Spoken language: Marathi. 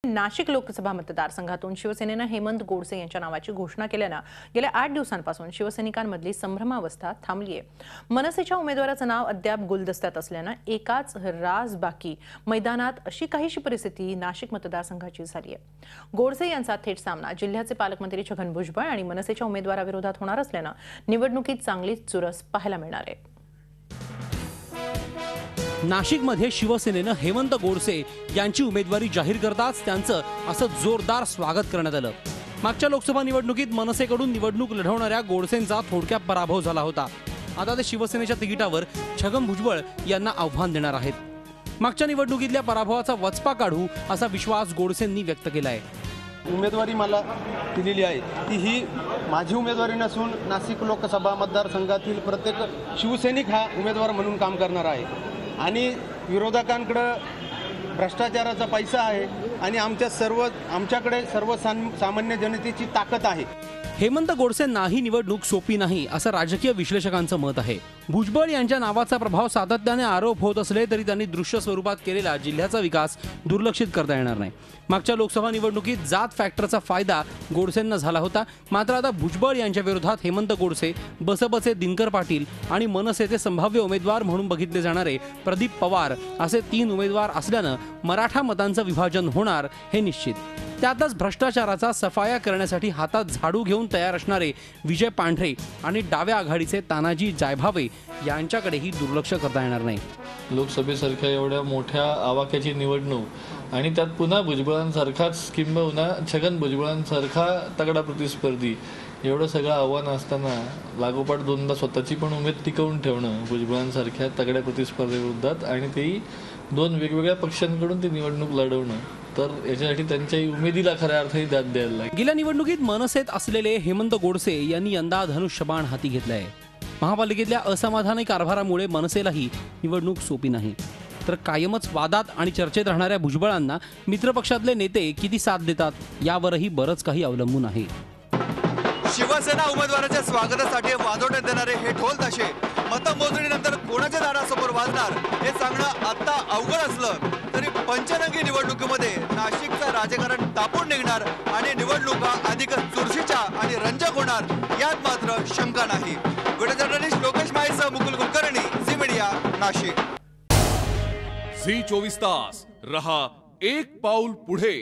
नाशिक लोकसभा मतदारसंघातून शिवसेनेने हेमंत गोडसे यांच्या नावाची घोषणा केल्याने गेल्या 8 दिवसांपासून शिवसैनिकांमधली संभ्रमावस्था थांबली आहे। मनसेच्या उमेदवाराचं नाव अद्याप गुलदस्त्यात असल्याने एकाच राज बाकी मैदानात अशी काहीशी परिस्थिती नाशिक मतदारसंघाची झाली आहे। गोडसे यांचा थेट सामना जिल्ह्याचे पालकमंत्री छगन भुजबळ आणि मनसेच्या उमेदवाराविरोधात होणार असल्याने निवडणुकीत चांगलीच चुरस पाहायला मिळणार आहे। नाशिकमध्ये शिवसेनेने हेमंत गोडसे यांची उमेदवारी जाहीर करताच त्यांचं असं जोरदार स्वागत करण्यात आलं। मागच्या लोकसभा निवडणुकीत मनसेकडून निवडणूक लढवणाऱ्या गोडसेंचा थोडक्यात पराभव झाला होता। आता ते शिवसेनेच्या तिकिटावर छगन भुजबळ यांना आव्हान देणार आहेत। मागच्या निवडणुकीतल्या पराभवाचा वचपा काढू असा विश्वास गोडसेंनी व्यक्त केला आहे। उमेदवारी मला दिलेली आहे ती ही माझी उमेदवारी नसून नाशिक लोकसभा मतदारसंघातील प्रत्येक शिवसैनिक हा उमेदवार म्हणून काम करणार आहे आणि विरोधकांकडे भ्रष्टाचाराचा पैसा आहे आणि आमच्याकडे सर्वसामान्य जनतेची ताकद आहे। हेमंत गोडसेंना ही निवडणूक सोपी नाही असं राजकीय विश्लेषकांचं मत आहे। भुजबळ यांच्या नावाचा प्रभाव सातत्याने आरोप होत असले तरी त्यांनी दृश्य स्वरूपात केलेला जिल्ह्याचा विकास दुर्लक्षित करता येणार नाही। मागच्या लोकसभा निवडणुकीत जात फॅक्टरचा फायदा गोडसेंना झाला होता, मात्र आता भुजबळ यांच्या विरोधात हेमंत गोडसे, बसपचे दिनकर पाटील आणि मनसेचे संभाव्य उमेदवार म्हणून बघितले जाणारे प्रदीप पवार असे 3 उमेदवार असल्याने मराठा मतांचं विभाजन होणार हे निश्चित। त्यातच भ्रष्टाचाराचा सफाया करण्यासाठी हातात झाडू घेऊन तयार असणारे विजय पांढरे आणि डाव्या आघाडीचे तानाजी जायभावे यांच्याकडेही दुर्लक्ष करता येणार नाही। लोकसभेसारख्या एवढ्या मोठ्या आवाक्याची निवडणूक आणि त्यात पुन्हा भुजबळांसारखाच किंबहुना छगन भुजबळांसारखा तगडा प्रतिस्पर्धी एवढं सगळं आव्हान असताना लागोपाठ दोनदा स्वतःची पण उमेद टिकवून ठेवणं भुजबळांसारख्या तगड्या प्रतिस्पर्धेविरोधात आणि तेही 2 वेगवेगळ्या पक्षांकडून ती निवडणूक लढवणं, तर याच्यासाठी त्यांच्या उमेदीला खऱ्या अर्थाने दाद द्यायला लागेल। गेल्या निवडणुकीत मनसेत असलेले हेमंत गोडसे यांनी यंदा धनुष्यबाण हाती घेतलाय। महापालिकेतल्या असमाधानी कारभारामुळे मनसेलाही निवडणूक सोपी नाही, तर कायमच वादात आणि चर्चेत राहणाऱ्या भुजबळांना मित्रपक्षातले नेते किती साथ देतात यावरही बरंच काही अवलंबून आहे। शिवसेना उमेदवाराच्या स्वागतासाठी वाजवण्यात येणारे हे ढोल ताशे मतमोजणीनंतर कोणाच्या दारासमोर वाजणार हे सांगणं आता अवघड असलं तरी पंचरंगी निवडणुकीमध्ये नाशिकचं राजकारण तापून निघणार आणि निवडणुका अधिकच चुरशीच्या आणि रंजक होणार यात मात्र शंका नाही। व्हिडिओ जर्नलिस्ट लोकेश माईसह मुकुल कुलकर्णी, झी मीडिया, नाशिक। झी 24 तास रहा एक पाऊल पुढे।